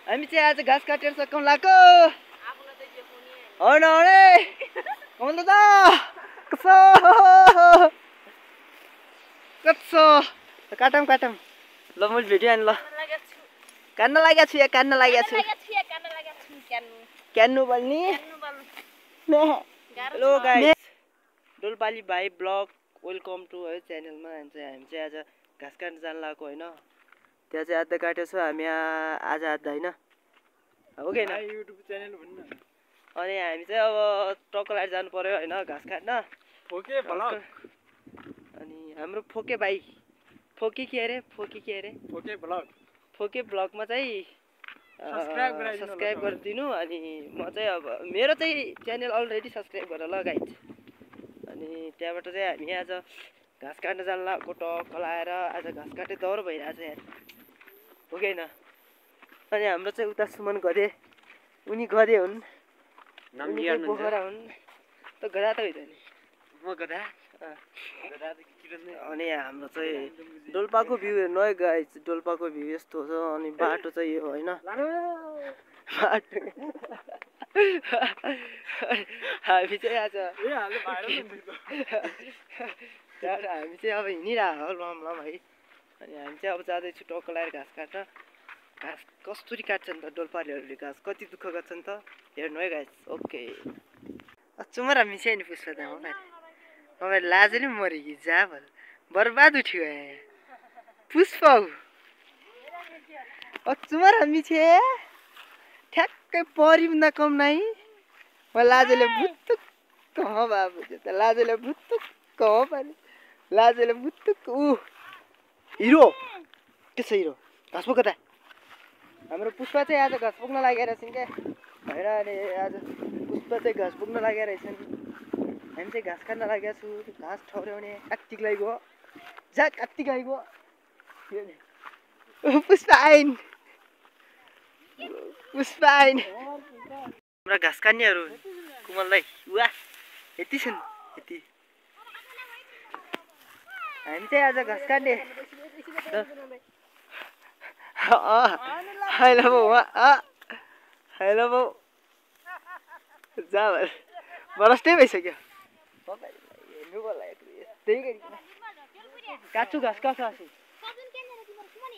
हामी चाहिँ आज घाँस काटेर सकाउँ लाको हो न रे कमल दादा कसो कसो काटौँ काटौँ ल म भिडियो आइन ल काट्न लागेको छु या काट्न लागेको छु क्यान्नु बल्नी हेलो गाइस डोलपाली भाइ ब्लग वेलकम टु है च्यानलमा हामी चाहिँ आज घाँस काट्न जान लागेको होइन त्यहाँ चाहिँ आधा काटेको छ हामी आज आधा होइन हो कि होइन युट्युब च्यानल भन्नु अनि हामी चाहिँ अब ट्रक लाएर जानु पर्यो होइन घाँस काट्न फोके ब्लग अनि हाम्रो फोके भाइ फोके के अरे फोके ब्लगमा चाहिँ सब्सक्राइब गरिदिनु अनि म चाहिँ अब मेरो चाहिँ च्यानल अलरेडी सब्सक्राइब गरेर ल गाइज अनि त्यहाँबाट चाहिँ हामी आज घाँस काट्न जान लागेको टक्क लाएर आज घाँस काटे दौरो भइरहेछ यार हो कि होइन अनि हाम्रो चाहिँ उता सुमन गधे उनी गधे हुन् पोखरा हुन् त गधा त होइन नि म गधा अनि हाम्रो चाहिँ डोल्पाको भ्यू हेर्नु है गाइस डोल्पाको भ्यू यस्तो छ अनि बाटो चाहिँ यो होइन बाटो हामी चाहिँ आज हामी चाहिँ अब हिँडिरहेको लम लम है अनि हामी चाहिँ अब जाँदैछु टक्क लगाएर घाँस काट्न घाँस कसरी काट्छन् त डोल्पालीहरूले घाँस कति दुःख गर्छन् त हेर्नु है गाइस ओके चुमरा मिस्यो नि पुष्पा त हो तपाईँ लाजले मऱ्यो कि जा बर्बाद उठ्यो पुष्पा चुमरा मिछे ठ्याक्कै परिन्दा कम नाइ म लाजले भुत्तुक्क हो बाबु त लाजले भुत्तुक्क हो पारे लाजले भुत्तुक्क हिरो के छ हिरो घाँस बोक त हाम्रो पुष्पा चाहिँ आज घाँस बोक्न लागेर छन् क्या होइन अनि आज पुष्पा चाहिँ घाँस बोक्न लागेर छन् हामी चाहिँ घाँस काट्न लागेको छु घाँस ठौर्याउने कात्तिक गयो जा कात्तिक गयो पुष्पा आइन हाम्रा घाँस काट्नेहरू कुमललाई वा यति छन् यति हामी चाहिँ आज घाँस काट्ने हेलो बाउ हेलो बाउ जा बरस्टै भइसक्यो काट्छु घाँस काट्छु आसी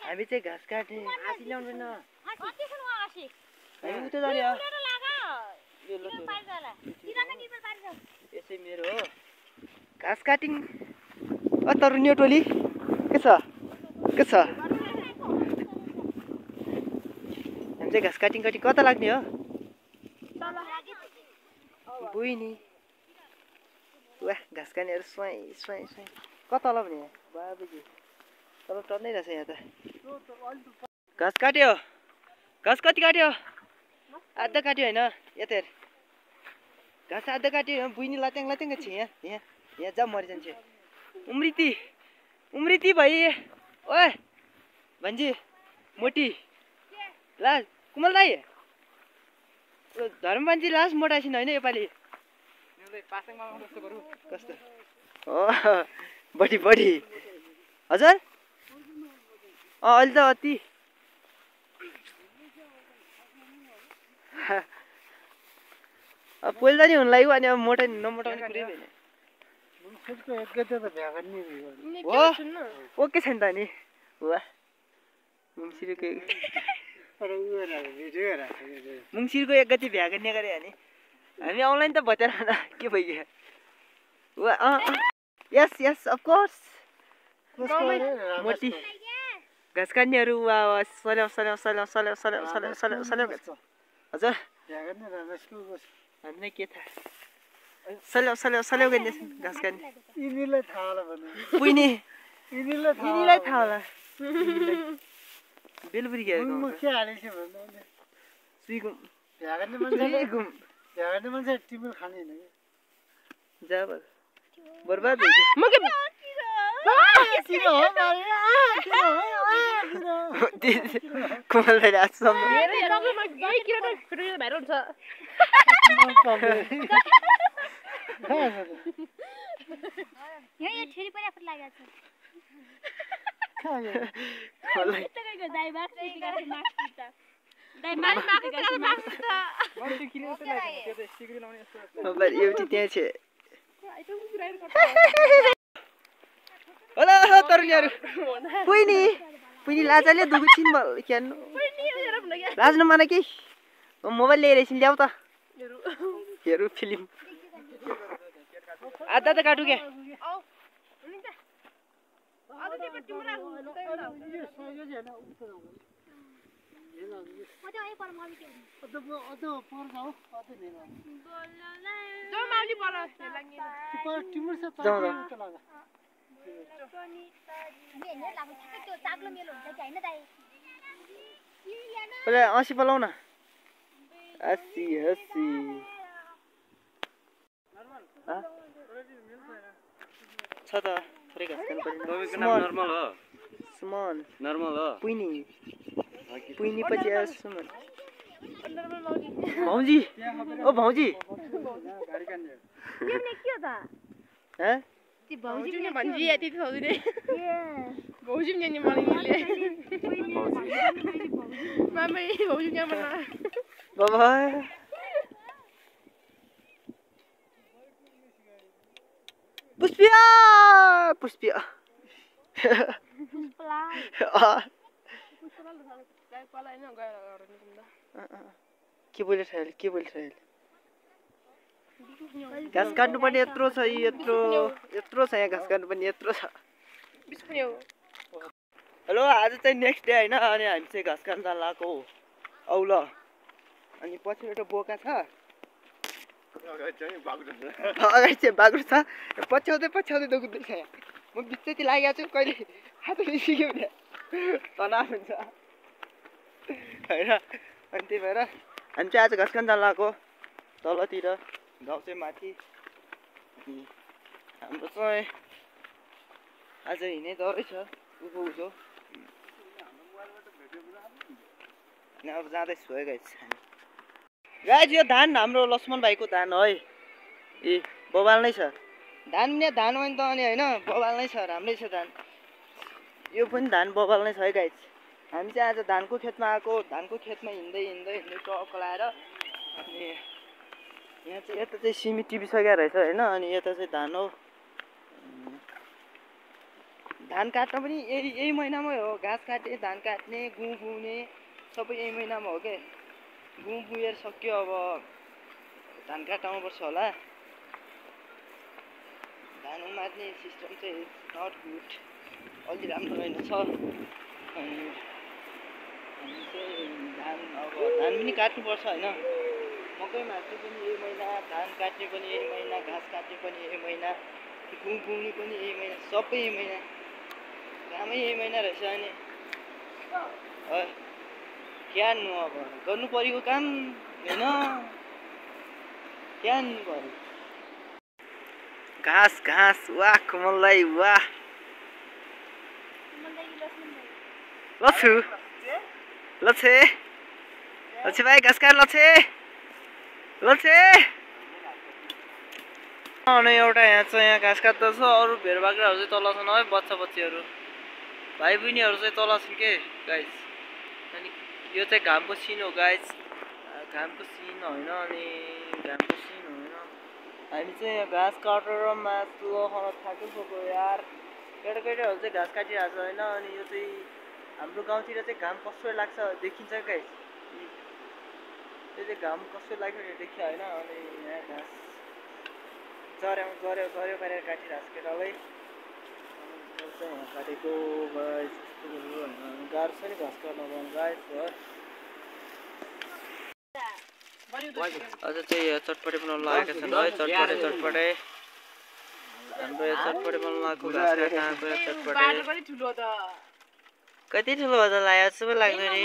हामी चाहिँ घाँस काट्ने आसी ल्याउँदैन हामी उता जाने यसै मेरो हो घाँस काटिङ तरुनियो टोली के छ हामी चाहिँ घाँस काटिङ कता लाग्ने हो बुइनी वाह घाँस काट्नेहरू स्वाई कता होला भने बाबुजी तल टर्नै रहेछ यहाँ त घाँस काट्यो घाँस कति काट्यो आधा काट्यो होइन यता हेर घाँस आधा काट्यो बुइनी लात्याङ छ यहाँ जा मरिजान्छ उम्रिती भाइ ओए भन्छे मोटी लाज कुमल दाइ धर्म मान्छे लास्ट मोटाइसिन होइन योपालि कस्तो बढी हजुर अहिले त अति पहिला नि हुनु लाग्यो अनि अब नमोटाउने कुरै भएन हो ओके छ नि त नि वाह मुङसिरको एक गति भ्या गर्ने गरे अनि हामी अनलाइन त बतेर के भइगयो वा यस अफकोर्स मोटी घाँस काट्नेहरू वा सल्याउ हजुर हामीलाई के थाहा सल्याउ गर्ने घाँस काट्ने यिनीलाई थाहा होला पुइने यिनीलाई थाहा होला बेलबुरी के सुइगुम मान्छे टिमुल खाने होइन जा बर्बाद कुमल दाइले आजसम्म एउटी त्यहाँ छ होला तरुनीहरू पुइनी लाजाले दुगु छिन खेल्नु लाज नमान कि मोबाइल लिएर एकछिन ल्याऊ त हेरौँ फिल्म आधा त काटु क्या पहिला 80 बोलाउ न 80 छ त थोरै घाँस खानु पर्दैन नर्मल हो सुमन नर्मल हो पुइनी पछि सुमन भौजी ओ भौजी भौजी ने भन्जी यति थौदिने भौजी ने मलिले मामै भौजी ने मना बाबा पुष्पिया पुष्पिया के बोलिरहेको घाँस काट्नुपर्ने यत्रो छ यत्रो छ यहाँ घाँस काट्नुपर्ने यत्रो छ हेलो आज चाहिँ नेक्स्ट डे होइन अनि हामी चाहिँ घाँस काट्न जान लागेको हो औल अनि पछि एउटा बोका छ अगाडि चाहिँ बाग्रो छ पछ्याउँदै दगुँदैछ यहाँ म बिचैतिर लागेको छु कहिले हात निस्क्यो भने तनाव हुन्छ होइन अनि त्यही भएर हामी चाहिँ आज घाँस काट्न जान लागेको तलतिर गाउँ चाहिँ माथि अनि हाम्रो चाहिँ आज हिँड्ने डरै छ उभो अनि अब जाँदैछु है गाइज यो धान हाम्रो लक्ष्मण भाइको धान है ए बबाल नै छ धान पनि धान हो नि त अनि होइन बबाल नै छ राम्रै छ धान यो पनि धान बबाल नै छ है गाइज हामी चाहिँ आज धानको खेतमा आएको धानको खेतमा हिँड्दै टक्क लाएर अनि यहाँ चाहिँ यता चाहिँ सिमी टिपिसकेको रहेछ होइन अनि यता चाहिँ धान हो धान काट्न पनि यही महिनामै हो घाँस काट्ने धान काट्ने गुँ बुने सबै यही महिनामा हो क्या गुँ बुएर सक्यो अब धान काट्नुपर्छ होला धान उमार्ने सिस्टम चाहिँ नट गुड अलि राम्रो रहेनछ अनि हामी चाहिँ धान पनि काट्नुपर्छ होइन मकै मार्ने पनि यही महिना धान काट्ने पनि यही महिना घाँस काट्ने पनि यही महिना गुँ बुन्ने पनि यही महिना सबै यही महिना कामै यही महिना रहेछ अनि क्यान्नु अब गर्नु परेको काम होइन क्यान्नु पऱ्यो घाँस वाह कमललाई वाह लच्छे भाइ घाँस काट लच्छे अनि एउटा यहाँ चाहिँ यहाँ घाँस काट्दछ अरू भेड बाख्राहरू चाहिँ तल छन् है बच्चा बच्चीहरू भाइ बहिनीहरू चाहिँ तल छन् के गाइज अनि यो चाहिँ घामको सिन हो गाइज घामको सिन होइन अनि हामी चाहिँ यहाँ घाँस काटेर मासु खान थाकिसक्यो यार केटाकेटीहरू चाहिँ घाँस काटिरहेको छ होइन अनि यो चाहिँ हाम्रो गाउँतिर चाहिँ घाम कस्तो लाग्छ देखिन्छ गाइज यो चाहिँ घाम कस्तो लाग्यो भने देखियो होइन अनि यहाँ घाँस जर्यो पारेर काटिरहेको छ केटालाई चाहिँ यहाँ काटेको गाइज गाह्रो छ नि घाँस काट्न गाइज है अझ चाहिँ यहाँ चटपटे बनाउनु लागेका छन् है चटपटे हाम्रो यो चटपटे बनाउनु लागेको घाँस काट्नको चटपटे कति ठुलो भएर लाग्यो जस्तो पो लाग्दैन नि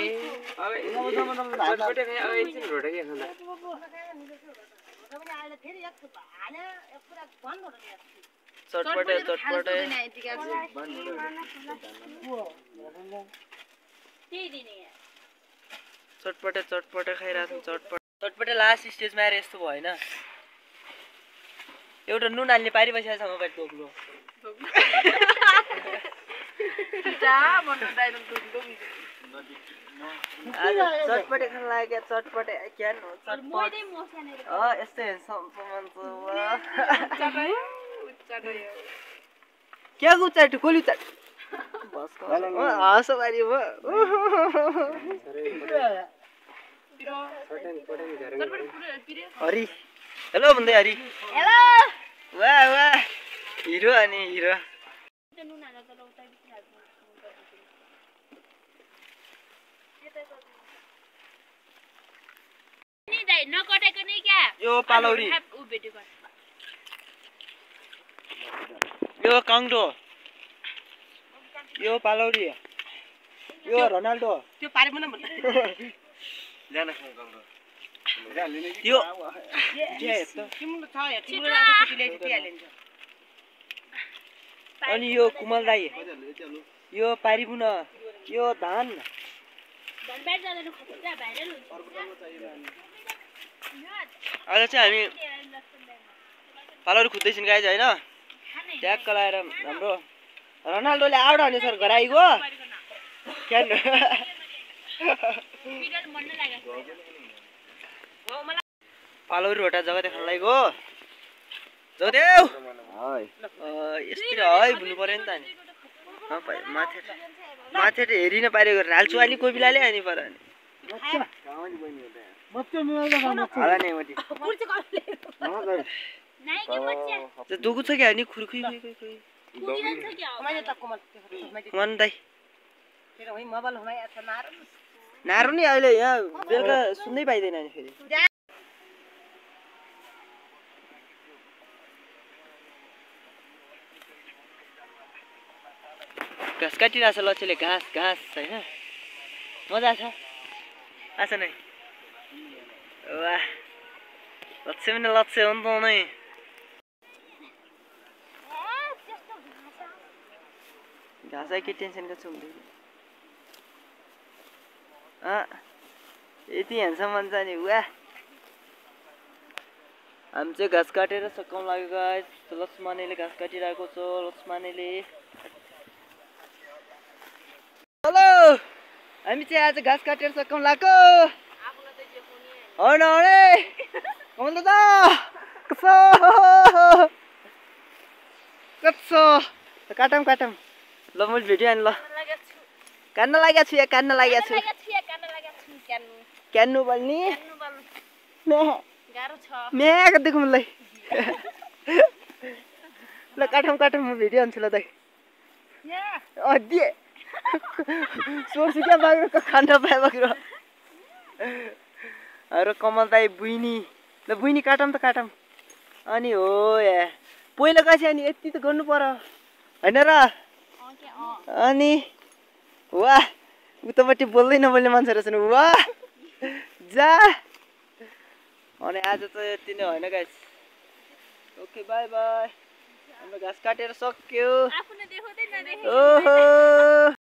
चटपटे खाइरहेको छौँ चटपटे लास्ट स्टेजमा आएर यस्तो भयो होइन एउटा नुन हाल्ने पारी बसिरहेको छ मोबाइल टोक्लो आज चटपटे खान लाग्यो चटपटे क्यान हो चटपट यस्तै क्या उचाट कोली उचाट हाँस बारी भयो हरि हेलो भन्दै हरि हेलो वाह वाह हिरो अनि हिरो यो पालौरी यो काङ्डो यो पालौरी यो रोनाल्डो त्यो पारेको न जान काङ्डो यो अनि यो कुमल दाई यो पारिबुन यो धान आज चाहिँ हामी पालौरी खुद्दैछौँ गाइज होइन ट्याक्क लगाएर हाम्रो रोनाल्डोले आउट हान्यो सर घर आइगयो क्यान पालौरी रोटा जग्गा देखाउन लागेको जगदेव यस्तै है भन्नु पर्यो नि त अनि माथि माथि हेरि नपारेको हाल्छु अनि कोही बेलाले अनि पर दुगु छ क्या नि खुर्खुई मन दाइ नारो नि अहिले यहाँ बेलुका सुन्नै पाइँदैन नि फेरि घाँस काटिरहेको छ लक्ष्यले घाँस घाँस होइन मजा छ आछ नै वाह लक्ष्य पनि लक्ष्य हो नि त नै घाँसै के टेन्सनको छु हुँदैन यति ह्यान्डसम मान्छ नि वाह हामी चाहिँ घाँस काटेर सकाउनु लागेको लक्ष्मणले घाँस काटिरहेको छ लक्ष्मणले हेलो हामी चाहिँ आज घाँस काटेर सकाउनु लाग्यो होइन अरे कमल दादा कत्सो काटौँ काटौँ ल मैले भिडियो आनि ल कान्न लागेको छु या कान्न लागेको छु क्यान्नु बल्ने म्याको देखौँ मलाई ल काटौँ काटौँ म भिडियो आन्छु ल दाइ दिए सोर्छु क्या बाग्रो खाना पाए बाग्रो अरू कमल दाई बुइनी ल बुइनी काटौँ त काटौँ अनि हो या पहिला कसै अनि यति त गर्नु पर्यो होइन र अनि वाह उतापट्टि बोल्दै नबोल्ने मान्छे रहेछन् वाह जा अनि आज त यति नै होइन गाइस ओके बाई बाई हाम्रो घाँस काटेर सक्यो ओहो